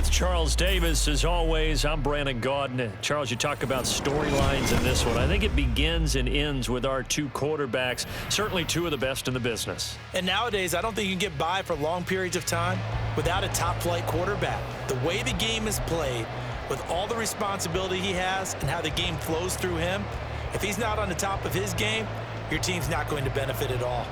With Charles Davis, as always, I'm Brandon Gaudin. Charles, you talk about storylines in this one. I think it begins and ends with our two quarterbacks, certainly two of the best in the business. And nowadays, I don't think you can get by for long periods of time without a top-flight quarterback. The way the game is played, with all the responsibility he has and how the game flows through him, if he's not on the top of his game, your team's not going to benefit at all.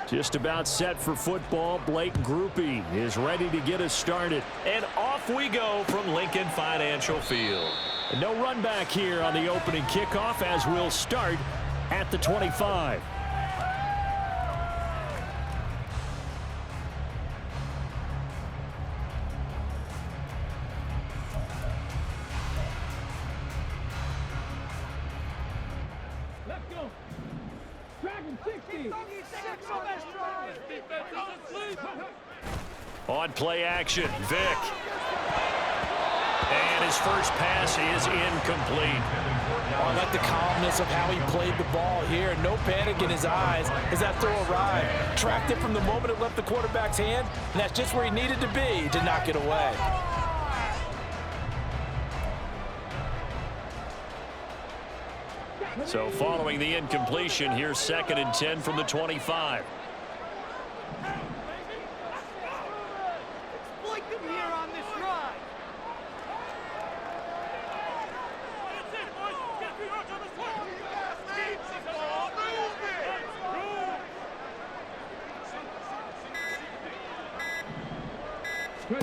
Just about set for football. Blake Groupie is ready to get us started. And off we go from Lincoln Financial Field. And no run back here on the opening kickoff as we'll start at the 25. Let's go. Dragon 60. On play action, Vick. And his first pass is incomplete. Oh, I like the calmness of how he played the ball here. No panic in his eyes as that throw arrived. Tracked it from the moment it left the quarterback's hand, and that's just where he needed to be to knock it away. So following the incompletion, here's 2nd and 10 from the 25.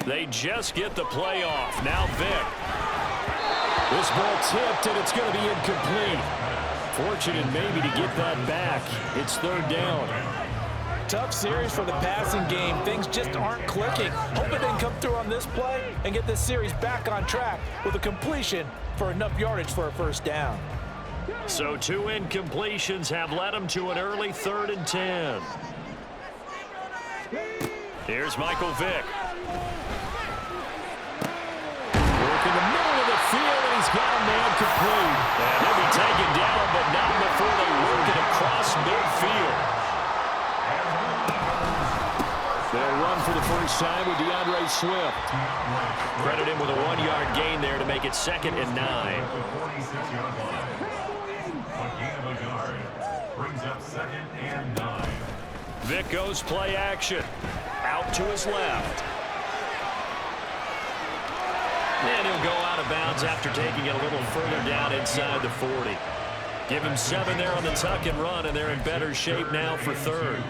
They just get the play off. Now Vick. This ball tipped, and it's going to be incomplete. Fortunate maybe to get that back. It's 3rd down. Tough series for the passing game. Things just aren't clicking. Hope it didn't come through on this play and get this series back on track with a completion for enough yardage for a first down. So 2 incompletions have led them to an early 3rd and 10. Here's Michael Vick. Work in the middle of the field, and he's got a man complete. And he'll be taken down, but not before they work it across midfield. They'll run for the first time with DeAndre Swift. Credit him with a 1-yard gain there to make it 2nd and 9. Brings up 2nd and 9. Vick goes play action. Out to his left. And he'll go out of bounds after taking it a little further down inside the 40. Give him 7 there on the tuck and run, and they're in better shape now for 3rd.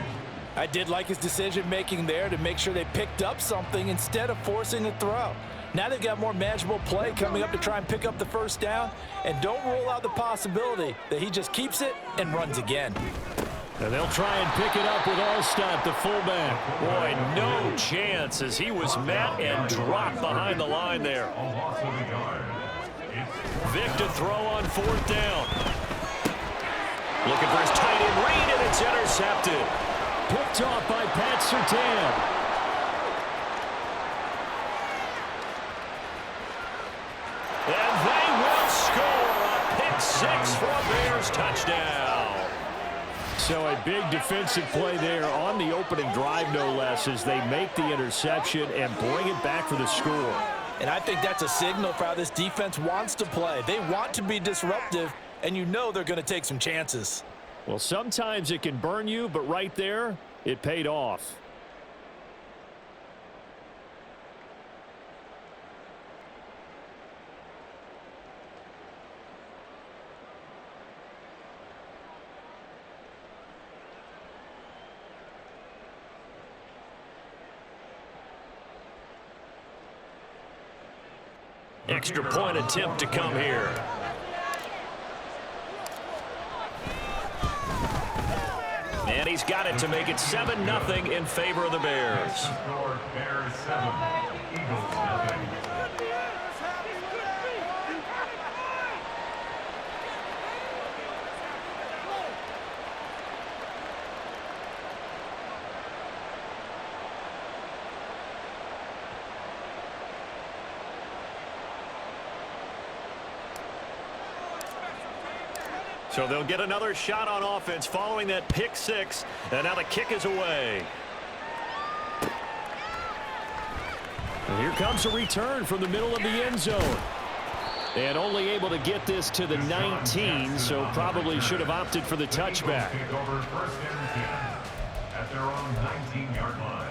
I did like his decision-making there to make sure they picked up something instead of forcing a throw. Now they've got more manageable play coming up to try and pick up the first down, and don't rule out the possibility that he just keeps it and runs again. And they'll try and pick it up with Allstott, the fullback. Boy, no chance as he was met and dropped behind the line there. Vick to throw on 4th down. Looking for his tight end read, and it's intercepted. Picked off by Pat Surtain. And they will score a pick 6 for a Bears touchdown. So a big defensive play there on the opening drive, no less, as they make the interception and bring it back for the score. And I think that's a signal for how this defense wants to play. They want to be disruptive, and you know they're going to take some chances. Well, sometimes it can burn you, but right there, it paid off. Extra point attempt to come here. And he's got it to make it 7-0 in favor of the Bears. Score, Bears 7, Eagles 0. So they'll get another shot on offense following that pick six. And now the kick is away. And here comes a return from the middle of the end zone. And only able to get this to the 19, so probably should have opted for the touchback. Take over 1st and 10 at their own 19-yard line.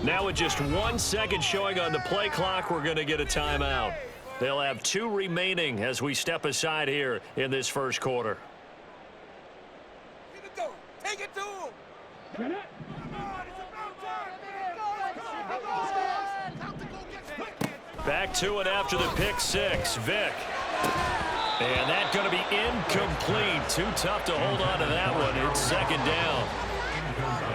Now with just 1 second showing on the play clock, we're going to get a timeout. They'll have 2 remaining as we step aside here in this first quarter. Take it to him. Back to it after the pick six. Vic. And that's going to be incomplete. Too tough to hold on to that one. It's 2nd down.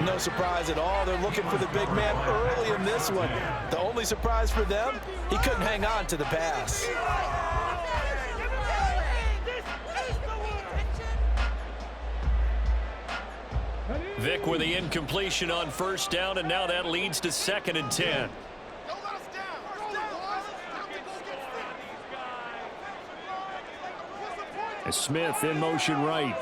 No surprise at all. They're looking for the big man early in this one. The only surprise for them, he couldn't hang on to the pass. Vic with the incompletion on 1st down, and now that leads to 2nd and 10. Smith in motion right.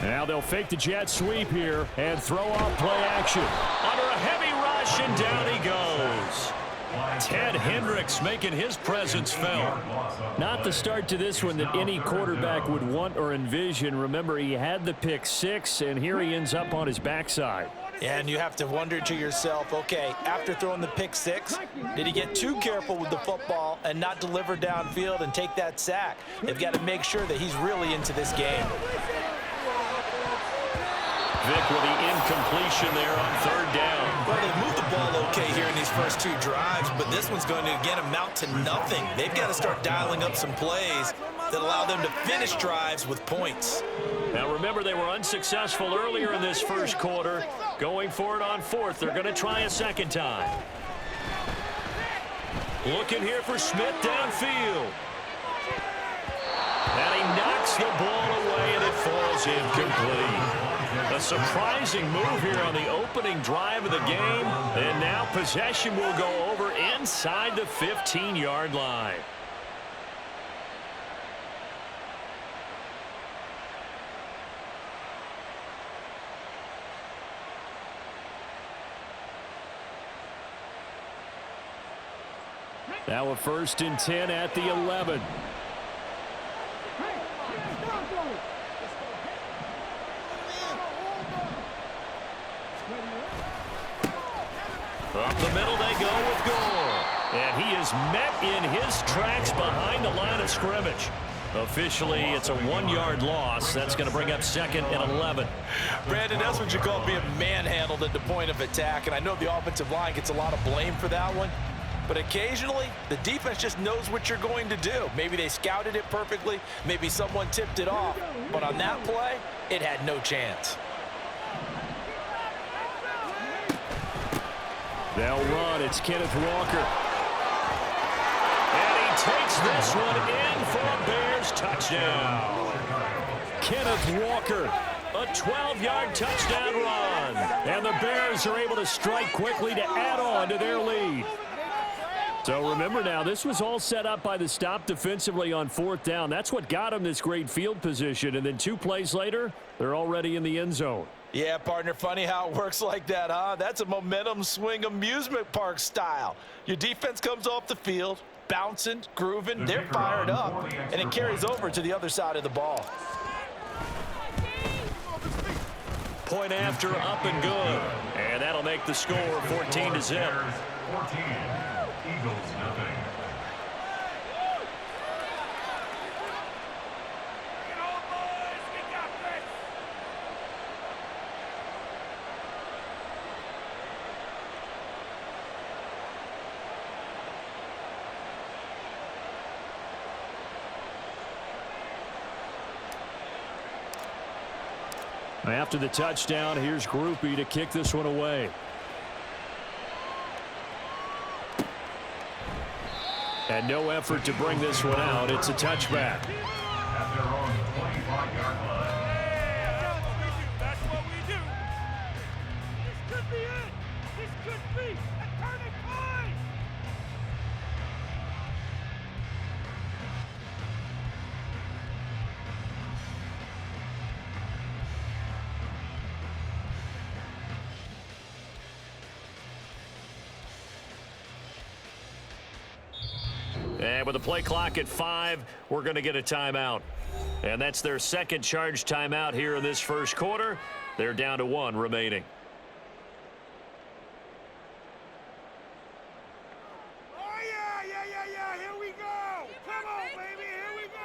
Now they'll fake the jet sweep here and throw off play action. Under a heavy rush, and down he goes. Ted Hendricks making his presence felt. Not the start to this one that any quarterback would want or envision. Remember, he had the pick six, and here he ends up on his backside. And you have to wonder to yourself, okay, after throwing the pick six, did he get too careful with the football and not deliver downfield and take that sack? They've got to make sure that he's really into this game. Vic with the incompletion there on 3rd down. Well, they've moved the ball okay here in these first 2 drives, but this one's going to, again, amount to nothing. They've got to start dialing up some plays that allow them to finish drives with points. Now, remember, they were unsuccessful earlier in this first quarter. Going for it on 4th. They're going to try a 2nd time. Looking here for Smith downfield. And he knocks the ball away, and it falls incomplete. A surprising move here on the opening drive of the game. And now possession will go over inside the 15-yard line. Now a 1st and 10 at the 11. Up the middle they go with Gore. And he is met in his tracks behind the line of scrimmage. Officially, it's a 1-yard loss. That's going to bring up 2nd and 11. Brandon, that's what you call being manhandled at the point of attack. And I know the offensive line gets a lot of blame for that one. But occasionally, the defense just knows what you're going to do. Maybe they scouted it perfectly. Maybe someone tipped it off. But on that play, it had no chance. They'll run. It's Kenneth Walker. And he takes this one in for a Bears touchdown. Kenneth Walker, a 12-yard touchdown run. And the Bears are able to strike quickly to add on to their lead. So remember now, this was all set up by the stop defensively on 4th down. That's what got them this great field position. And then 2 plays later, they're already in the end zone. Yeah, partner, funny how it works like that, huh? That's a momentum swing amusement park style. Your defense comes off the field, bouncing, grooving, they're fired up, and it carries over to the other side of the ball. point after, up and good. And that'll make the score 14-0. 14. Eagles nothing. After the touchdown, here's Groupie to kick this one away. And no effort to bring this one out. It's a touchback. At their own 25-yard line. That's what we do. This could be it. This could be a turning point. And with the play clock at 5, we're going to get a timeout. And that's their second charge timeout here in this first quarter. They're down to 1 remaining. Oh, yeah. Here we go. Come on, baby. Here we go.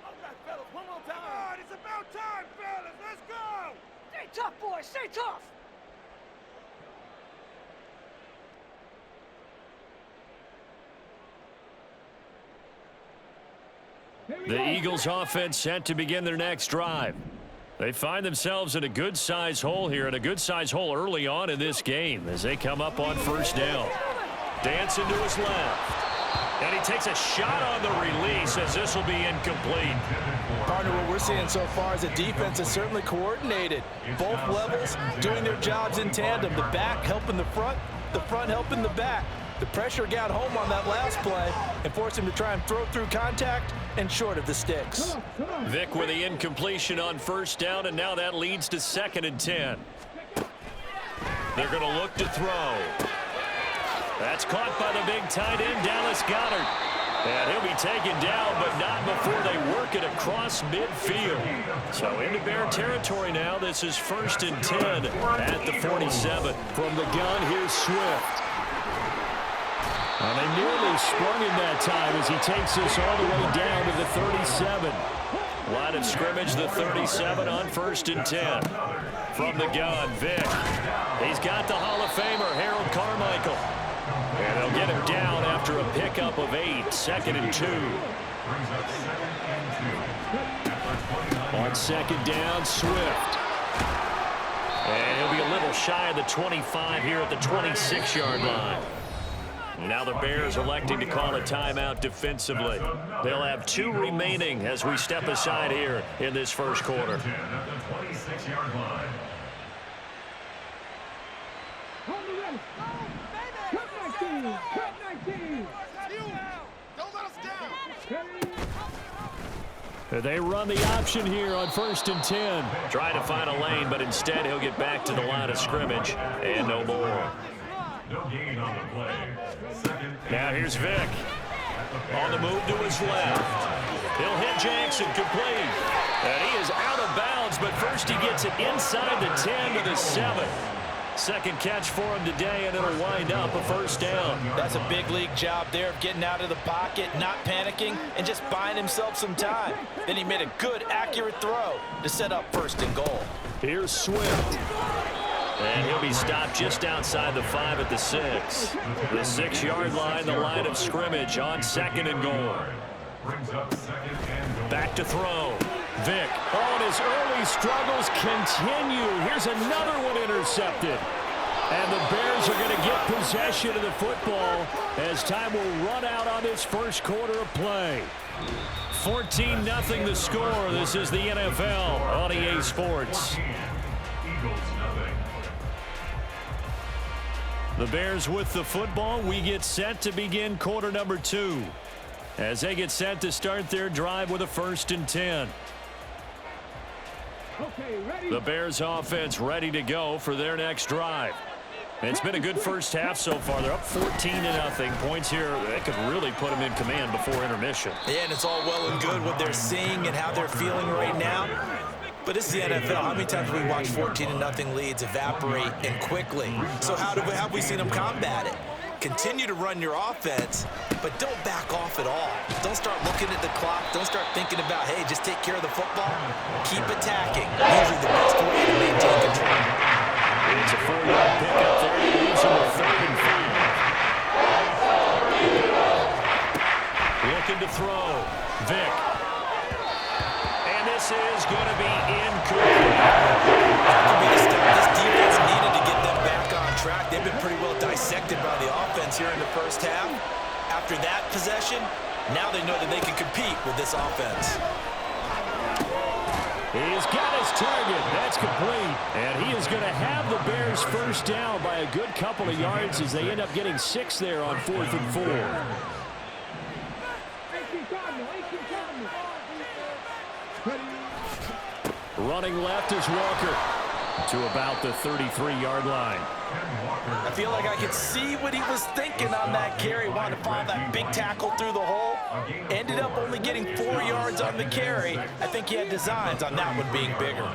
All right, fellas, one more time. Come on, it's about time, fellas. Let's go. Stay tough, boys. Stay tough. The Eagles offense set to begin their next drive. They find themselves in a good-sized hole here, and a good-sized hole early on in this game as they come up on first down. Dancing to his left. And he takes a shot on the release as this will be incomplete. Partner, what we're seeing so far is a defense that's certainly coordinated. Both levels doing their jobs in tandem. The back helping the front helping the back. The pressure got home on that last play and forced him to try and throw through contact and short of the sticks. Vic with the incompletion on first down, and now that leads to 2nd and 10. They're going to look to throw. That's caught by the big tight end, Dallas Goedert. And he'll be taken down, but not before they work it across midfield. So into Bear territory now. This is 1st and 10 at the 47. From the gun, here's Swift. And they nearly sprung him that time as he takes this all the way down to the 37. Line of scrimmage, the 37 on 1st and 10. From the gun, Vic. He's got the Hall of Famer, Harold Carmichael. And they'll get him down after a pickup of 8, 2nd and 2. On 2nd down, Swift. And he'll be a little shy of the 25 here at the 26-yard line. Now the Bears electing to call a timeout defensively. They'll have 2 remaining as we step aside here in this first quarter. They run the option here on 1st and 10. Try to find a lane, but instead he'll get back to the line of scrimmage and no more. No gain on the play. Now here's Vic. On the move to his left. He'll hit Jackson complete. And he is out of bounds, but first he gets it inside the 10 to the 7. Second catch for him today, and it'll wind up a 1st down. That's a big league job there of getting out of the pocket, not panicking, and just buying himself some time. Then he made a good, accurate throw to set up 1st and goal. Here's Swift. And he'll be stopped just outside the 5 at the 6. The 6-yard line, the line of scrimmage on 2nd and goal. Back to throw. Vic. Oh, and his early struggles continue. Here's another one intercepted. And the Bears are going to get possession of the football as time will run out on this first quarter of play. 14-0 the score. This is the NFL on EA Sports. The Bears with the football. We get set to begin quarter number 2 as they get set to start their drive with a 1st and 10. Okay, ready. The Bears offense ready to go for their next drive. It's been a good first half so far. They're up 14-0. Points here that could really put them in command before intermission. Yeah, and it's all well and good what they're seeing and how they're feeling right now. But this is the NFL. How many times have we watched 14-0 leads evaporate and quickly? So how have we seen them combat it? Continue to run your offense, but don't back off at all. Don't start looking at the clock. Don't start thinking about, hey, just take care of the football. Keep attacking. Usually the best way to maintain control. It's a 4-yard pickup there. He leaves him with 3rd and 5. Looking to throw. Vic. And this is going to be incomplete. That could be the step this defense needed to get them back on track. They've been pretty well dissected by the offense here in the first half. After that possession, now they know that they can compete with this offense. He's got his target. That's complete. And he is going to have the Bears first down by a good couple of yards as they end up getting 6 there on 4th and 4. Running left is Walker to about the 33-yard line. I feel like I could see what he was thinking on that carry. Wanted to follow that big tackle through the hole. Ended up only getting 4 yards on the carry. I think he had designs on that one being bigger.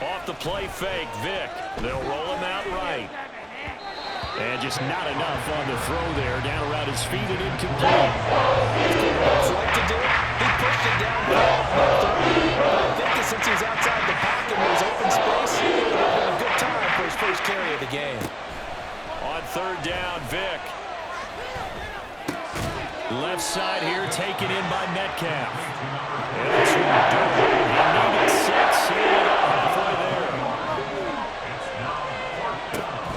Off the play fake, Vic. They'll roll him out right. And just not enough on the throw there. Down around his feet and incomplete. What's like to do? He pushed it down well. I think that since he's outside the pocket and there's open space, it would have been a good time for his first carry of the game. On 3rd down, Vic. Left side here taken in by Metcalf. And this won't do it. He needed 6. He only got halfway there.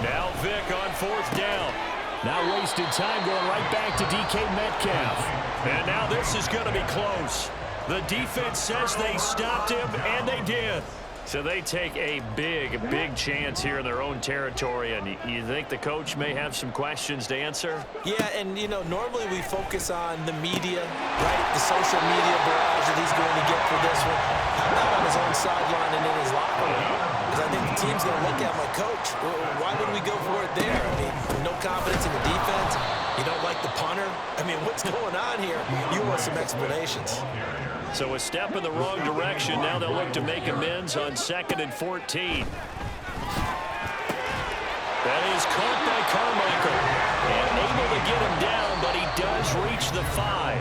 Now Vic on 4th down. Not wasting time, going right back to DK Metcalf. And now this is going to be close. The defense says they stopped him, and they did. So they take a big, big chance here in their own territory, and you think the coach may have some questions to answer? Yeah, and, you know, normally we focus on the media, right, the social media barrage that he's going to get for this one. How about on his own sideline and in his locker room? Because I think the team's going to look at my coach. Why would we go for it there? I mean, no confidence in the defense. You don't like the punter? I mean, what's going on here? You want some explanations. So a step in the wrong direction. Now they'll look to make amends on 2nd and 14. That is caught by Carmichael. And able to get him down, but he does reach the 5.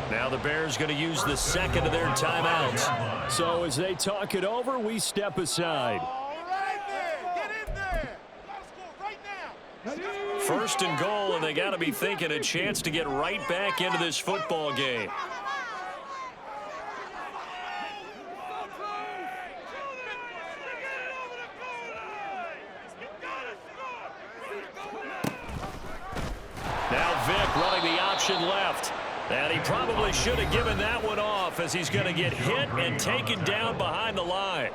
Now the Bears going to use the 2nd of their timeouts. So as they talk it over, we step aside. Get in there. Let's go right now. 1st and goal, and they got to be thinking a chance to get right back into this football game. Now Vic running the option left. And he probably should have given that one off as he's going to get hit and taken down behind the line.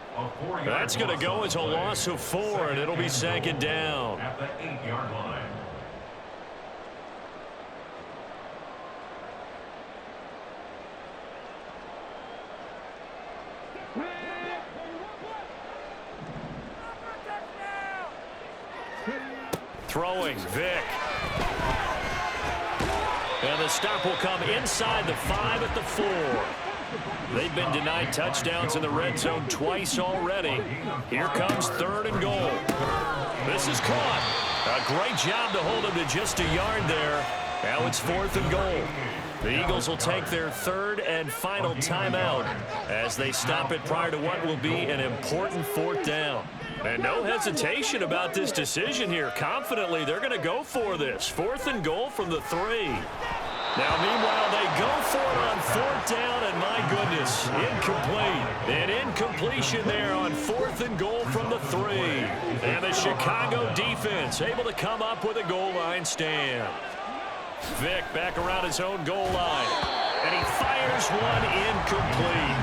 That's going to go as a loss of 4, and it'll be 2nd down. At the 8-yard line. Throwing, Vic. And the stop will come inside the 5 at the 4. They've been denied touchdowns in the red zone twice already. Here comes 3rd and goal. This is caught. A great job to hold him to just a yard there. Now it's 4th and goal. The Eagles will take their 3rd and final timeout as they stop it prior to what will be an important 4th down. And no hesitation about this decision here. Confidently, they're going to go for this. 4th and goal from the 3. Now, meanwhile, they go for it on 4th down, and my goodness, incomplete. An incompletion there on 4th and goal from the 3. And the Chicago defense able to come up with a goal line stand. Vic back around his own goal line. And he fires one incomplete.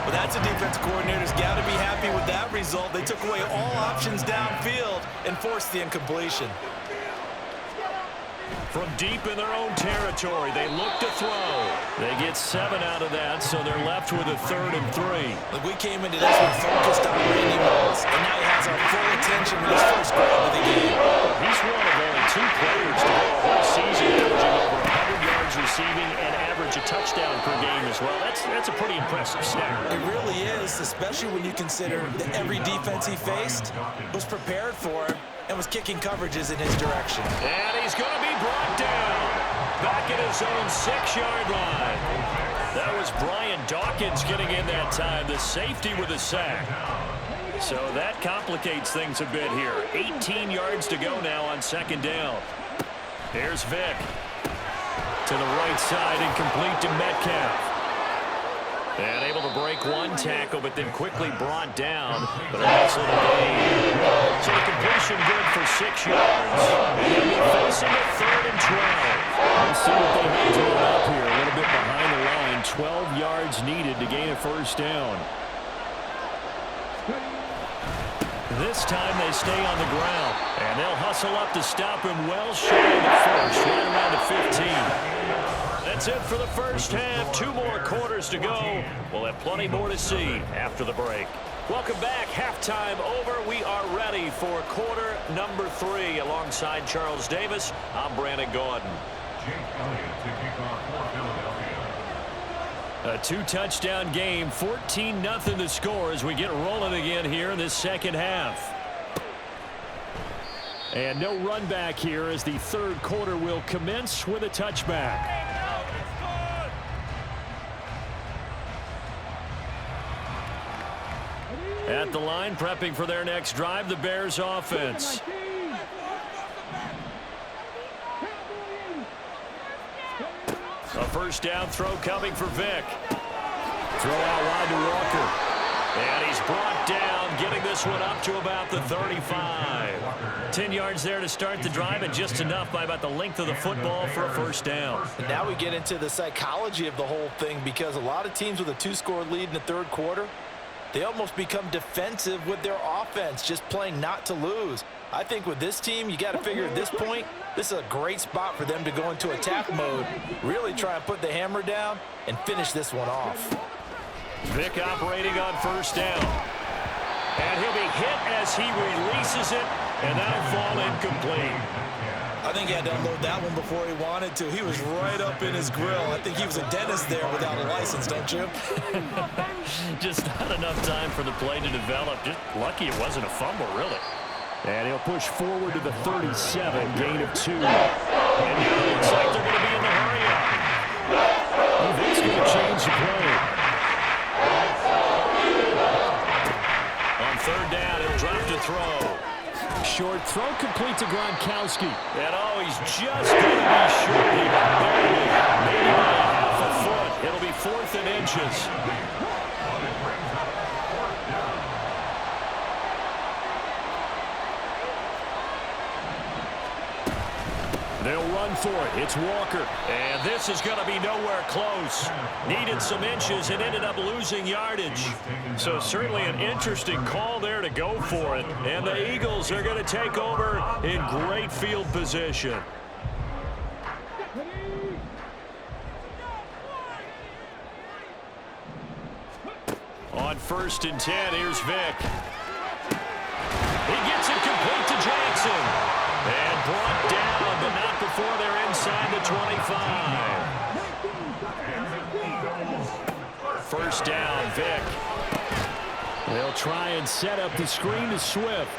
But that's a defense coordinator's got to be happy with that result. They took away all options downfield and forced the incompletion. From deep in their own territory, they look to throw. They get 7 out of that, so they're left with a 3rd and 3. Look, we came into this one focused on Randy Moss, and now he has our full attention with his first grab of the game. He's one of only 2 players to go a whole season averaging over 100 yards yards receiving and average a touchdown per game as well. That's a pretty impressive stat. It really is, especially when you consider that every defense he faced was prepared for him and was kicking coverages in his direction. And he's going to be brought down back at his own 6-yard line. That was Brian Dawkins getting in that time, the safety with a sack. So that complicates things a bit here. 18 yards to go now on 2nd down. Here's Vick. To the right side and complete to Metcalf. And able to break one tackle, but then quickly brought down. But a nice little gain. So the completion good for 6 yards. They'll be facing a 3rd and 12. Let's see what they have drawn up here. A little bit behind the line. 12 yards needed to gain a 1st down. This time they stay on the ground. And they'll hustle up to stop him well shy of the 1st. Right around the 15. That's it for the 1st half. 2 more quarters to go. We'll have plenty more to see after the break. Welcome back. Halftime over. We are ready for quarter number 3. Alongside Charles Davis, I'm Brandon Gordon. Jake Elliott to kick off for Philadelphia. A 2-touchdown game. 14-0 the score as we get rolling again here in this 2nd half. And no run back here as the 3rd quarter will commence with a touchback. At the line, prepping for their next drive, the Bears offense. A 1st down throw coming for Vick. Throw out wide to Walker. And he's brought down, getting this one up to about the 35. 10 yards there to start the drive, and just enough by about the length of the football for a 1st down. And now we get into the psychology of the whole thing, because a lot of teams with a 2-score lead in the 3rd quarter, they almost become defensive with their offense, just playing not to lose. I think with this team, you got to figure at this point, this is a great spot for them to go into attack mode, really try and put the hammer down and finish this one off. Vick operating on 1st down. And he'll be hit as he releases it, and that'll fall incomplete. I think he had to unload that one before he wanted to. He was right up in his grill. I think he was a dentist there without a license, don't you? Just not enough time for the play to develop. Just lucky it wasn't a fumble, really. And he'll push forward to the 37, gain of 2. And now it looks like they're going to be in the hurry-up. Vick's going to change the play. On 3rd down, he'll drop to throw. Short throw complete to Gronkowski. And he's just going to be short here. Barely, maybe by a half a foot. It'll be 4th and inches. They'll run for it. It's Walker. And this is going to be nowhere close. Needed some inches and ended up losing yardage. So certainly an interesting call there to go for it. And the Eagles are going to take over in great field position. On 1st and 10, here's Vick. He gets it complete to Jackson. And brought down, but not before they're inside the 25. 1st down, Vick. They'll try and set up the screen to Swift.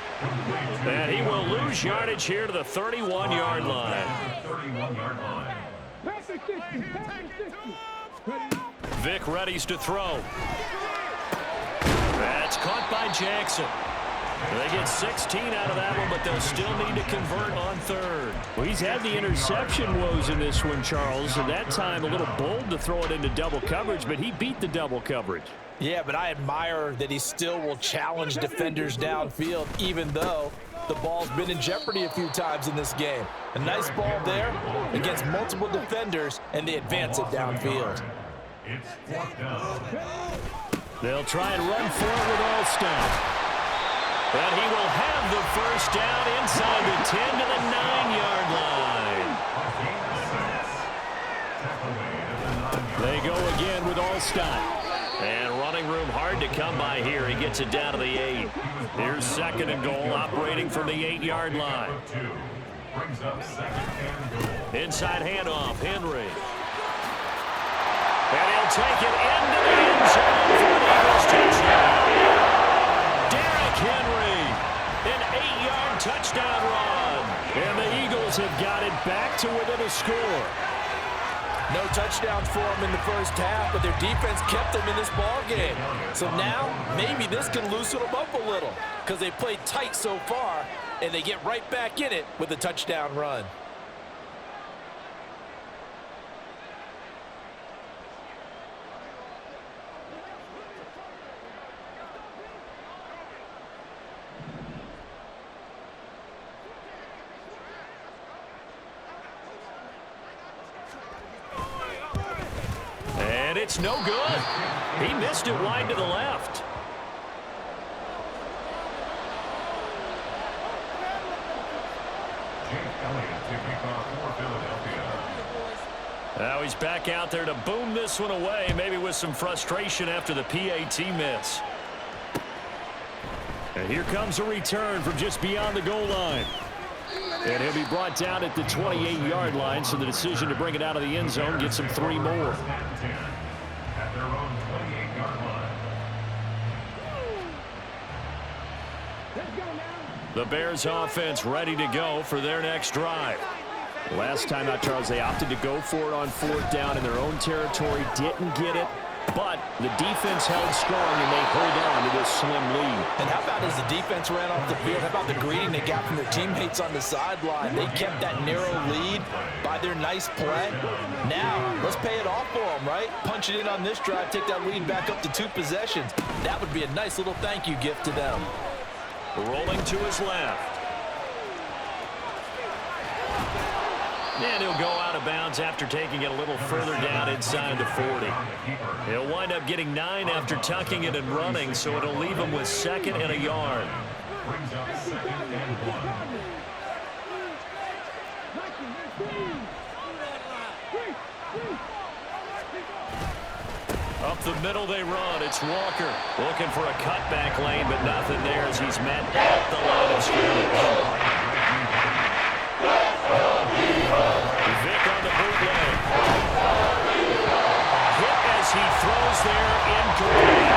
And he will lose yardage here to the 31-yard line. Vick readies to throw. That's caught by Jackson. They get 16 out of that one, but they'll still need to convert on 3rd. Well, he's had the interception woes in this one, Charles, and that time a little bold to throw it into double coverage, but he beat the double coverage. Yeah, but I admire that he still will challenge defenders downfield, even though the ball's been in jeopardy a few times in this game. A nice ball there against multiple defenders, and they advance it downfield. It's 4th down. They'll try and run for it with Alston. But he will have the 1st down inside the 10 to the 9-yard line. They go again with Alston. And running room hard to come by here. He gets it down to the 8. Here's 2nd and goal, operating from the 8-yard line. Inside handoff, Henry. take it into the end zone for an Eagles touchdown. Derrick Henry, an 8-yard touchdown run. And the Eagles have got it back to within a score. No touchdowns for them in the first half, but their defense kept them in this ball game. So now, maybe this can loosen them up a little because they played tight so far, and they get right back in it with a touchdown run. And it's no good. He missed it wide to the left. Now he's back out there to boom this one away, maybe with some frustration after the PAT miss. And here comes a return from just beyond the goal line. And he'll be brought down at the 28-yard line, so the decision to bring it out of the end zone gets him 3 more. The Bears offense ready to go for their next drive. Last time out, Charles, they opted to go for it on 4th down in their own territory, didn't get it, but the defense held strong and they hold on to this slim lead. And how about as the defense ran off the field, how about the greeting they got from their teammates on the sideline? They kept that narrow lead by their nice play. Now, let's pay it off for them, right? Punch it in on this drive, take that lead back up to 2 possessions. That would be a nice little thank you gift to them. Rolling to his left. And he'll go out of bounds after taking it a little further down inside the 40. He'll wind up getting 9 after tucking it and running, so it'll leave him with 2nd and a yard. Up the middle they run. It's Walker looking for a cutback lane, but nothing there as he's met at the line of scrimmage. Vick on the bootleg. Hit as he throws there, incomplete.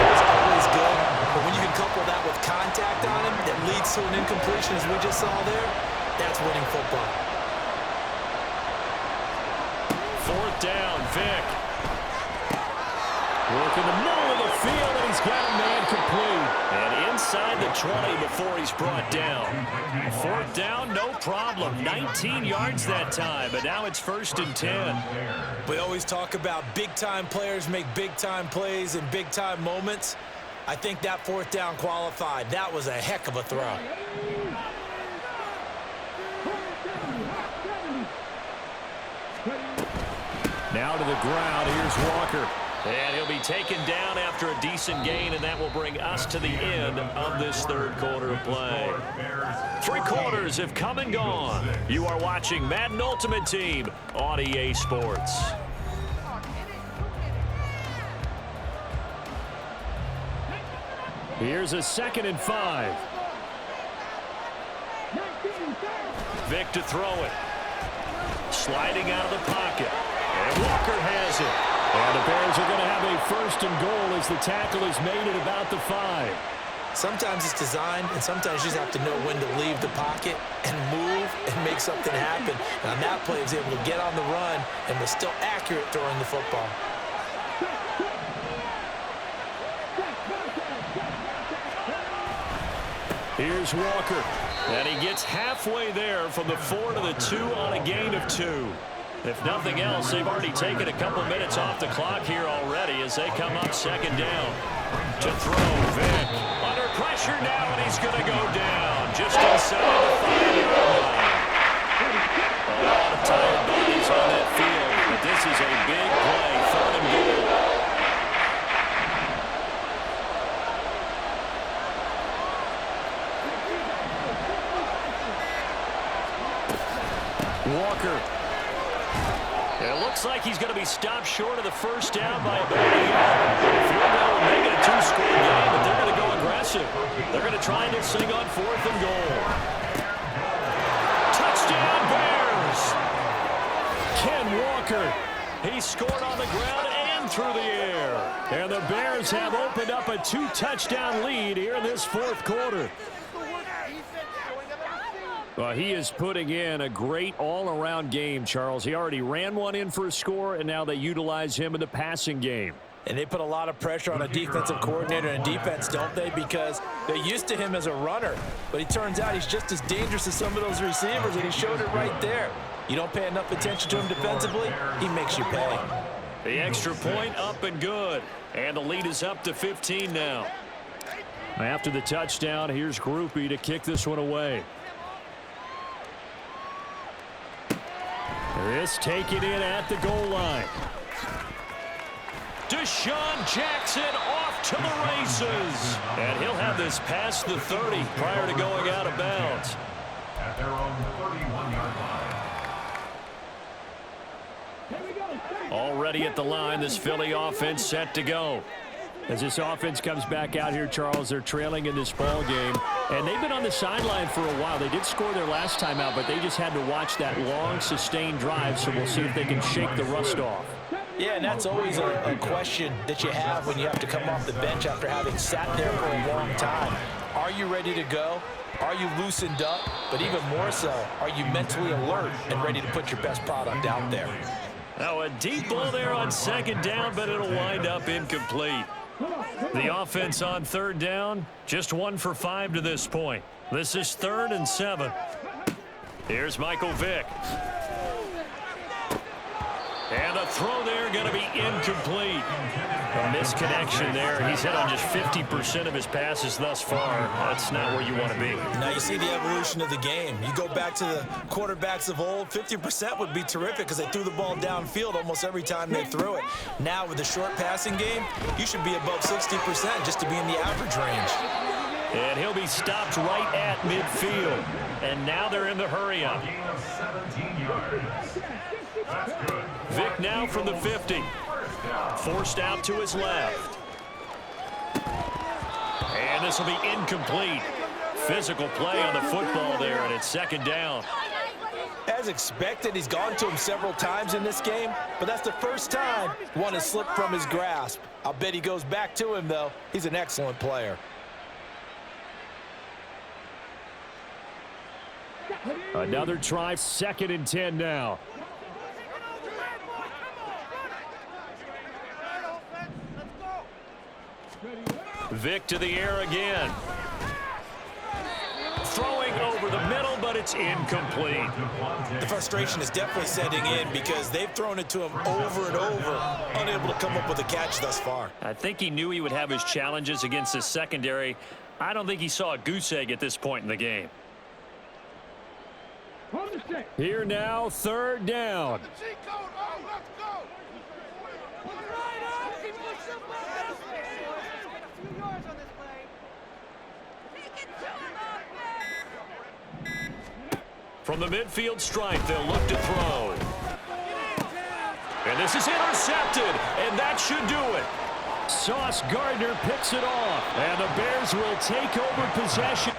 It's always good, but when you can couple that with contact on him that leads to an incompletion as we just saw there, that's winning football. 4th down, Vick. Work in the middle of the field, and he's got a man complete. And inside the 20 before he's brought down. 4th down, no problem. 19 yards that time, but now it's 1st and 10. We always talk about big-time players make big-time plays in big-time moments. I think that 4th down qualified. That was a heck of a throw. Now to the ground. Here's Walker. And he'll be taken down after a decent gain, and that will bring us to the end of this 3rd quarter of play. 3 quarters have come and gone. You are watching Madden Ultimate Team on EA Sports. Here's a 2nd and 5. Vick to throw it. Sliding out of the pocket. And Walker has it. And the Bears are going to have a 1st and goal as the tackle is made at about the 5. Sometimes it's designed, and sometimes you just have to know when to leave the pocket and move and make something happen. And on that play, he was able to get on the run and was still accurate throwing the football. Here's Walker. And he gets halfway there from the 4 to the 2 on a gain of 2. If nothing else, they've already taken a couple minutes off the clock here already as they come up 2nd down. To throw, Vick. Under pressure now, and he's going to go down just inside the 5-yard line. A lot of tired bodies on that field, but this is a big play, 3rd and goal. Walker. It looks like he's going to be stopped short of the 1st down by about a yard. Field goal will make it a 2-score game, but they're going to go aggressive. They're going to try this thing on 4th and goal. Touchdown, Bears! Ken Walker He scored on the ground and through the air. And the Bears have opened up a 2-touchdown lead here in this fourth quarter. Well, he is putting in a great all-around game, Charles. He already ran one in for a score, and now they utilize him in the passing game. And they put a lot of pressure on a defensive coordinator and defense, don't they? Because they're used to him as a runner. But it turns out he's just as dangerous as some of those receivers, and he showed it right there. You don't pay enough attention to him defensively, he makes you pay. The extra point up and good. And the lead is up to 15 now. After the touchdown, here's Groupie to kick this one away. This taken in at the goal line. Deshaun Jackson off to the races. And he'll have this past the 30 prior to going out of bounds. At their own 31-yard line. Already at the line, this Philly offense set to go. As this offense comes back out here, Charles, they're trailing in this ball game. And they've been on the sideline for a while. They did score their last time out, but they just had to watch that long, sustained drive, so we'll see if they can shake the rust off. Yeah, and that's always a question that you have when you have to come off the bench after having sat there for a long time. Are you ready to go? Are you loosened up? But even more so, are you mentally alert and ready to put your best product out there? Now a deep ball there on second down, but it'll wind up incomplete. The offense on third down, just 1 for 5 to this point. This is 3rd and 7. Here's Michael Vick. And the throw there going to be incomplete. A misconnection there. He's hit on just 50% of his passes thus far. That's not where you want to be. Now you see the evolution of the game. You go back to the quarterbacks of old, 50% would be terrific because they threw the ball downfield almost every time they threw it. Now with the short passing game, you should be above 60% just to be in the average range. And he'll be stopped right at midfield. And now they're in the hurry-up. Gain of 17 yards. That's good. Vick now from the 50. Forced out to his left. And this will be incomplete. Physical play on the football there, and it's 2nd down. As expected, he's gone to him several times in this game, but that's the first time one has slipped from his grasp. I'll bet he goes back to him, though. He's an excellent player. Another try, 2nd and 10 now. Vick to the air again. Throwing over the middle, but it's incomplete. The frustration is definitely setting in because they've thrown it to him over and over, unable to come up with a catch thus far. I think he knew he would have his challenges against his secondary. I don't think he saw a goose egg at this point in the game. Here now, 3rd down. From the midfield stripe, they'll look to throw. And this is intercepted, and that should do it. Sauce Gardner picks it off, and the Bears will take over possession.